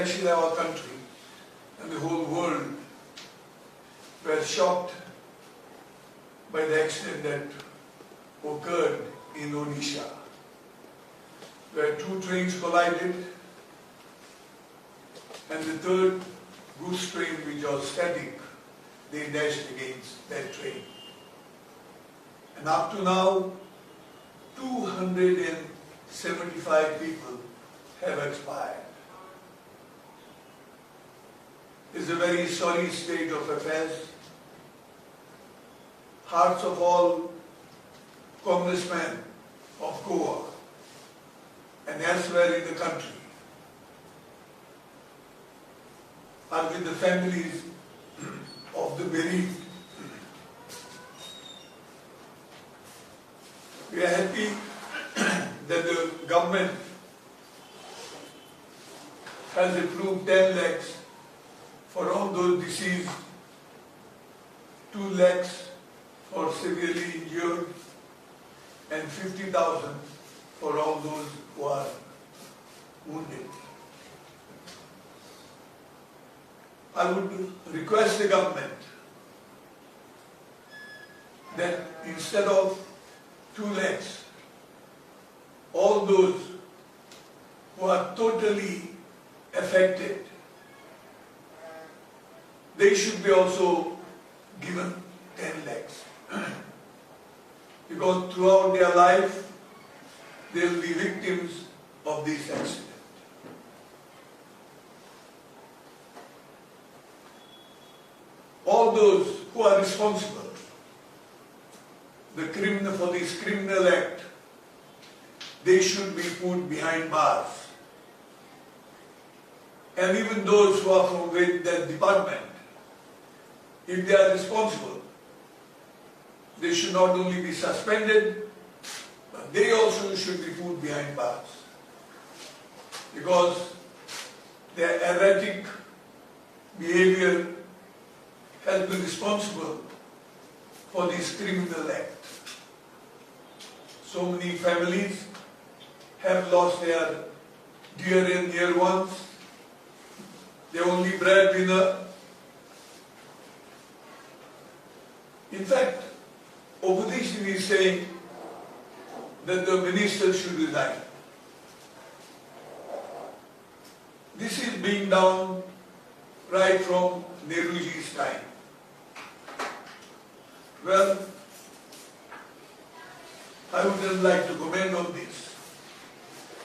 especially our country and the whole world, were shocked by the accident that occurred in Odisha, where two trains collided and the third goods train, which was static, they dashed against that train. And up to now, 275 people have expired. It's a very sorry state of affairs. Hearts of all congressmen of Goa and elsewhere in the country are with the families of the bereaved. We are happy that the government has approved 10 lakhs for all those deceased, 2 lakhs for severely injured, and 50,000 for all those who are wounded. I would request the government that instead of 2 lakhs, all those who are totally affected, they should be also given 10 lakhs. Because throughout their life, they will be victims of this accident. All those who are responsible for this criminal act, they should be put behind bars. And even those who are from that department, if they are responsible, they should not only be suspended, but they also should be put behind bars. Because their erratic behavior has been responsible for this criminal act. So many families have lost their dear and near ones, their only breadwinner. In fact, opposition is saying that the minister should resign. This is being done right from Nehruji's time. Well, I wouldn't like to comment on this.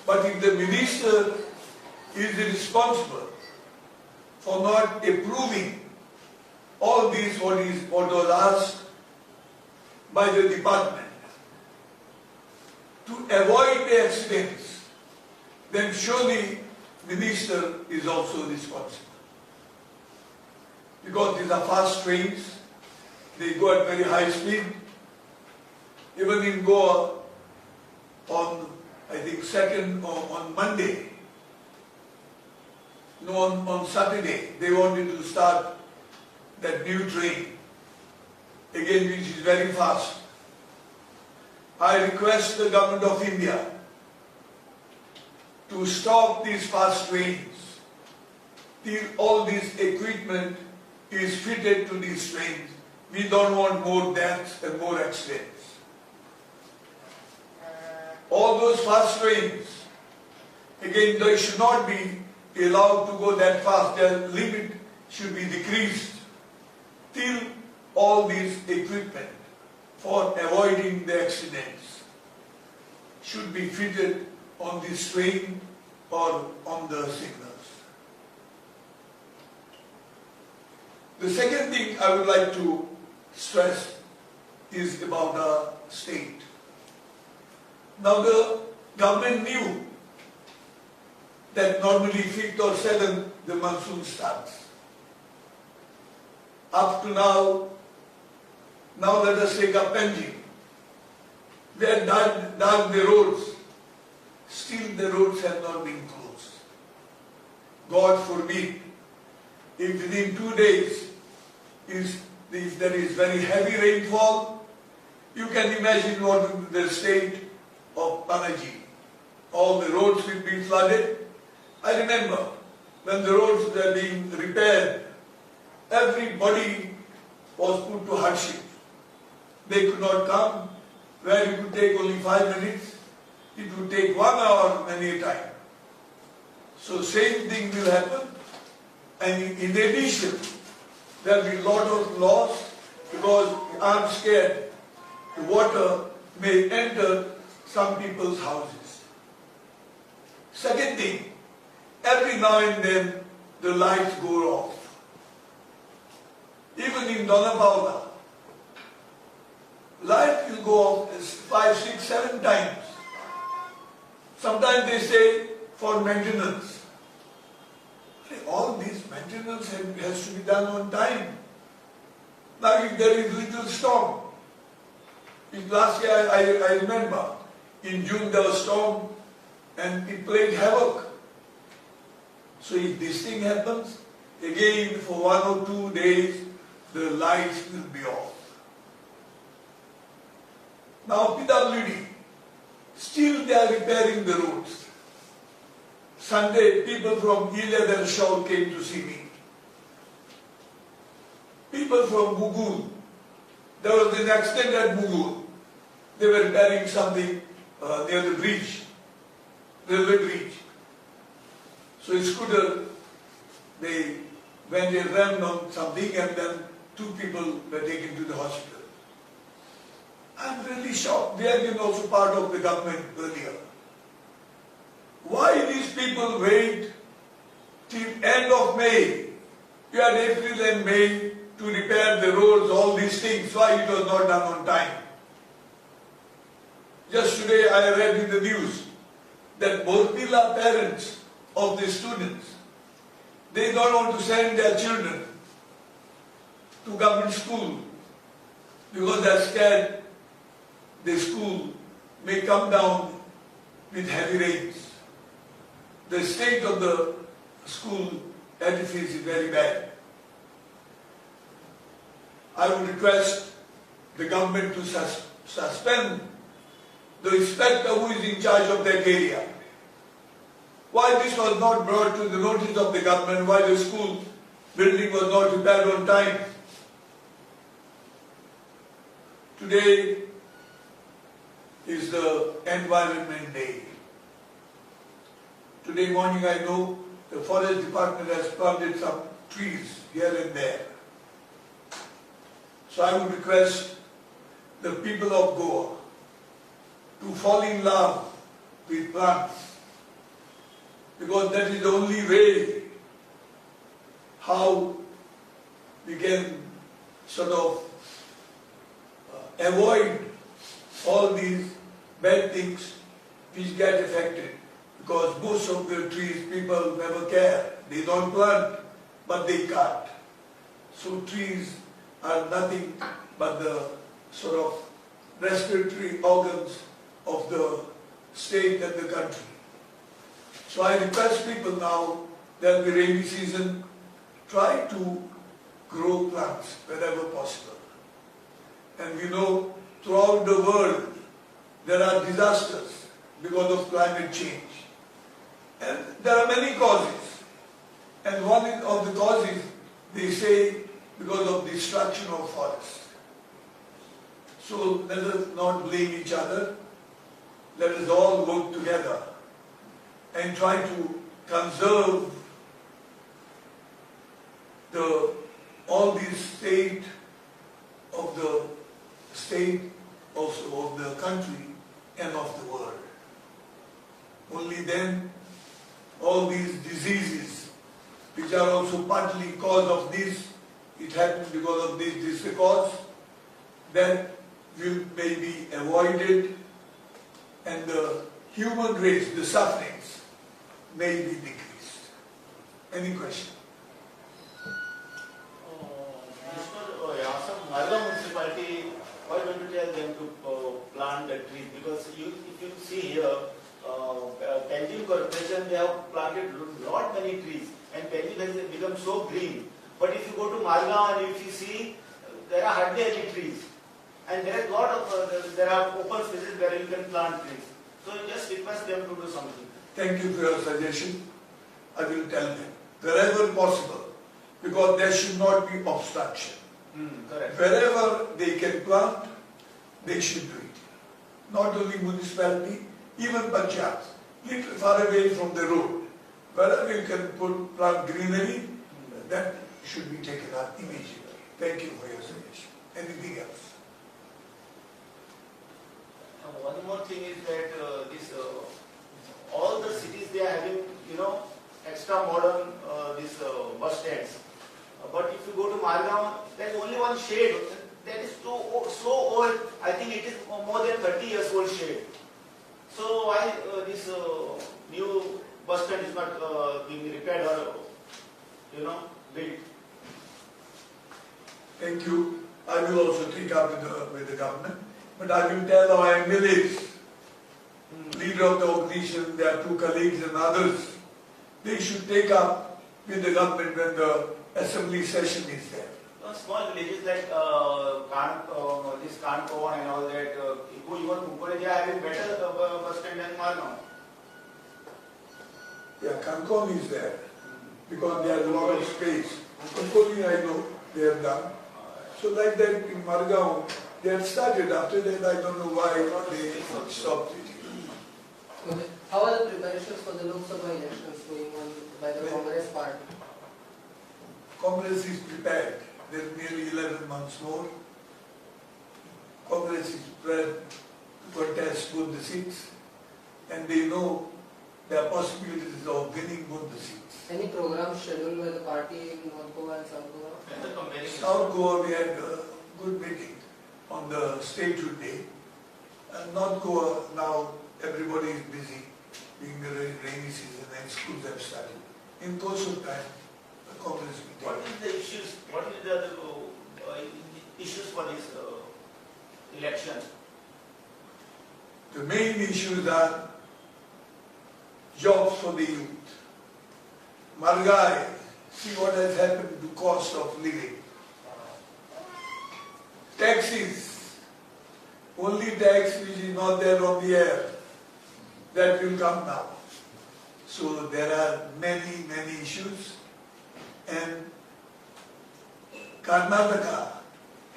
But if the minister is responsible for not approving all this what was asked by the department to avoid the accidents, then surely minister is also responsible. Because these are fast trains, they go at very high speed. Even in Goa, on I think on Monday, on Saturday, they wanted to start that new train, again which is very fast. I request the government of India to stop these fast trains till all this equipment is fitted to these trains. We don't want more deaths and more accidents. All those fast trains, again, they should not be allowed to go that fast. Their limit should be decreased till all this equipment for avoiding the accidents should be fitted on this train or on the signals. The second thing I would like to stress is about the state. Now the government knew that normally 5th or 7th the monsoon starts. Up to now let us take up Penji. We had dug the roads. Still the roads have not been closed. God forbid, if within 2 days if there is very heavy rainfall, you can imagine what would be the state of Panaji. All the roads will be flooded. I remember when the roads were being repaired, everybody was put to hardship. They could not come, where it would take only 5 minutes, it would take 1 hour many a time. So same thing will happen, and in addition, there will be a lot of loss because I'm scared the water may enter some people's houses. Second thing, every now and then the lights go off. Even in Dona Paula, light will go off 5, 6, 7 times. Sometimes they say for maintenance. All this maintenance has to be done on time. Now if there is little storm, last year I remember, in June there was storm and it played havoc. So if this thing happens, again for 1 or 2 days, the lights will be off. Now PWD, still they are repairing the roads. Sunday, people from Ilya and Shaw came to see me. People from Bugul, there was an accident at Bugul. They were repairing something near the bridge, railway bridge. So a scooter, they went and rammed on something and then 2 people were taken to the hospital. I'm really shocked. They have been also part of the government earlier. Why these people wait till end of May? You had April and May to repair the roads, all these things. Why it was not done on time? Just today I read in the news that Borpila parents of the students, they don't want to send their children to government school because they are scared the school may come down with heavy rains. The state of the school edifice is very bad. I would request the government to suspend the inspector who is in charge of that area. Why this was not brought to the notice of the government, why the school building was not repaired on time. Today is the Environment Day. Today morning I know the forest department has planted some trees here and there. So I would request the people of Goa to fall in love with plants, because that is the only way how we can sort of avoid all these bad things which get affected. Because most of the trees people never care. They don't plant, but they cut. So trees are nothing but the sort of respiratory organs of the state and the country. So I request people now that the rainy season, try to grow plants wherever possible. And we know throughout the world there are disasters because of climate change. And there are many causes. And one of the causes, they say, because of destruction of forests. So let us not blame each other. Let us all work together and try to conserve all the state also of the country and of the world. Only then all these diseases, which are also partly cause of this, it happened because of this is the cause, then will may be avoided and the human race, the sufferings, may be decreased. Any question? Marga municipality, why don't you tell them to plant the trees? Because if you see here, Panjim Corporation, they have planted lot many trees, and Panjim has become so green. But if you go to Marga and if you see, there are hardly any trees, and there is lot of there are open spaces where you can plant trees. So you just request them to do something. Thank you for your suggestion. I will tell them. wherever possible, because there should not be obstruction. Correct. Wherever they can plant, they should do it. Not only municipality, even panchayats, little far away from the road. Wherever you can plant greenery, that should be taken up immediately. Thank you for your suggestion. Anything else? One more thing is that all the cities, they are having, extra modern bus stands. But if you go to Margao, there is only one shade. That is so old. I think it is more than 30 years old shade. So why this new bus stand is not being repaired or built? Thank you. I will also take up with the government. But I will tell our MLAs, leader of the opposition, their two colleagues and others, they should take up with the government when the assembly session is there. Small villages like this Kankon and all that, even Kumpore, they are having better bus stand than Margao. Yeah, Kankon is there because there is a lot of space. Kumpore, I know they have done. So like that in Margao, they had started. After that, I don't know why they stopped it. Okay. How are the preparations for the Lok Sabha elections going on by the Congress party? Congress is prepared. There are nearly 11 months more. Congress is prepared to contest both the seats, and they know there are possibilities of winning both the seats. Any program scheduled by the party in North Goa and South Goa? South Goa, we had a good meeting on the statehood day. And North Goa, now everybody is busy, being the rainy season and schools have started. In course of time, the Congress meeting. What is the issues? What is the issues for this election? The main issues are jobs for the youth. Margai, see what has happened to cost of living. Taxes, only tax which is not there on the air, that will come now. So there are many, many issues, and Karnataka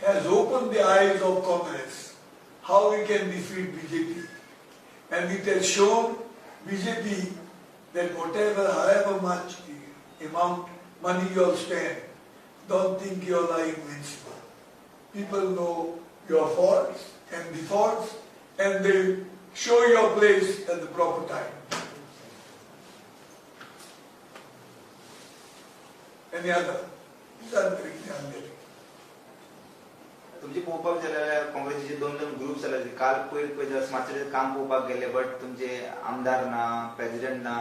has opened the eyes of Congress how we can defeat BJP, and it has shown BJP that whatever, however much amount money you all spend, don't think you all are invincible. People know your faults and defaults, and they show your place at the proper time. Any other? तुमचे पोवपाक गेल्यार काँग्रेसीचे दोन groups जाले काल पयले smart काम पोवपाक गेले बट तुमचे आमदार ना प्रेसिडेंट ना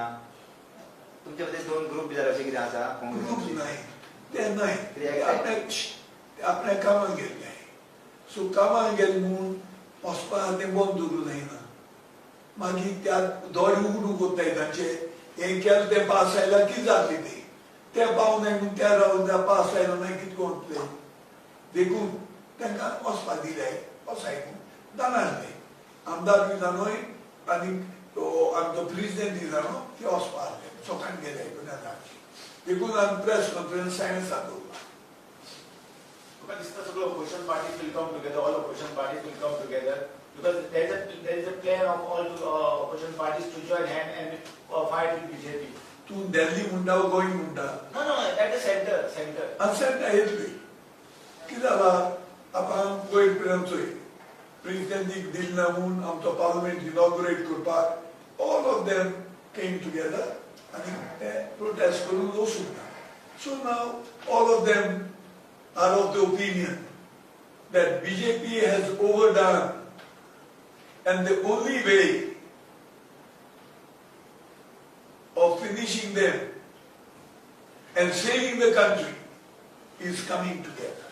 तुमचे मध्ये दोन ग्रुप जाले अशें कितें आसा काँग्रेस नाही ते नाही आपल्या कामाक गेल्ले सो कामाक गेले म्हूण वचपाक ते बंद दवरूं जायना मागीर त्या दोड उगडूं कोत्ताय तांचे हें केलें तें पास आयला कितें जातलें ते पावनाय म्हूण त्या रावन पास आयला मागीर कितें कोत्तले देखून तांकां वचपाक दिल्याय वसाय म्हूण जाणासले आमदार बी जाणोय आनी आमचो प्रेसिडेंट जाणो ते वचपाक आसले सकाळीं गेले देखून आमी प्रेस कॉन्फरन्स सायन्साक दवरला But this is the opposition parties will come together, all opposition parties will come together because there is a plan of all opposition parties to join hand and fight with BJP. तूं दिल्ली म्हणटा गोंय म्हणटा No, at the center. Centre येतली कितें जालां आतां वयर पर्यंत चोय प्रेसिडेंटीक दिल्ले म्हूण आमचो पार्लमेंट इनॉग्रेट करपाक all of them came together आनी ते प्रोटेस्ट करून वचूंक ना so now all of them are of the opinion that BJP has overdone, and the only way of finishing them and saving the country is coming together.